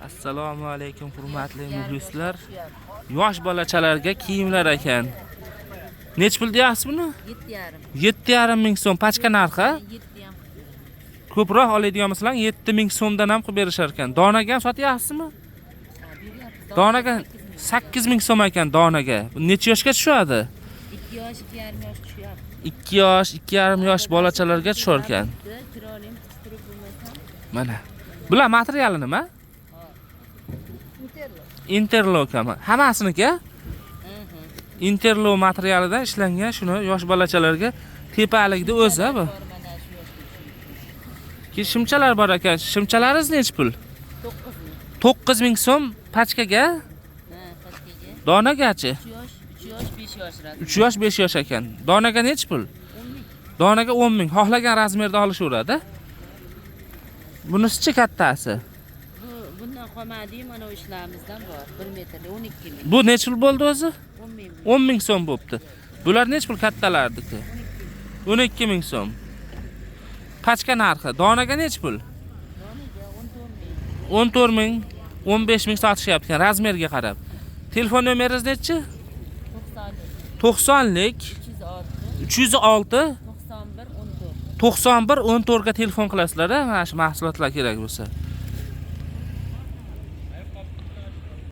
Assalomu alaykum hurmatli muxlislar. Yosh bolachalarga kiyimlar ekan. Nech pul deyapsiz buni? 7,5. 7,5 ming so'm pachka narxi. 7,5. Ko'proq oladigan bo'lsalar 7 ming so'mdan ham qilib berishar ekan. Donaga ham sotyapsizmi? Donaga 8 ming so'm ekan donaga. Necha yoshga tushadi? 2 yosh, 2,5 yosh tushyapti. 2 yosh, 2,5 yosh bolachalarga tushar ekan. Chiroyli qistirib bo'lmasa. Mana. Bular materiali nima? Interlock ham. Hammasiniki? Interlock materialidan ishlangan shuni yosh bolachalarga tepalikda o'zi bu. Shimchalar bor ekan. Shimchalaringiz necha pul? 9 ming so'm pachkaga. Pachkaga. Donagachi? 3 yosh, 5 yosh. 3 yosh, 5 yosh ekan. Donaga necha pul? 10 ming. Donaga 10 ming. Xohlagan razmerda olishaveradi. Bunisi-chi kattasi? Bundan qolmadi, mana o'sha ishlarimizdan bor. 1 metrli 12 ming. Bu necha pul bo'ldi o'zi? 10 ming. 10 ming so'm bo'pti. Bular necha pul kattalardiki? 12 ming so'm. Pachka narxi. Donaga necha pul? Donaga 14 14 ming. ming, 15 ming sotishyapti razmerga qarab. Telefon nomeringiz nechi? 90lik 306 91 14. 91 14 ga telefon qilasizlar-a, mana shu mahsulotlar kerak bo'lsa.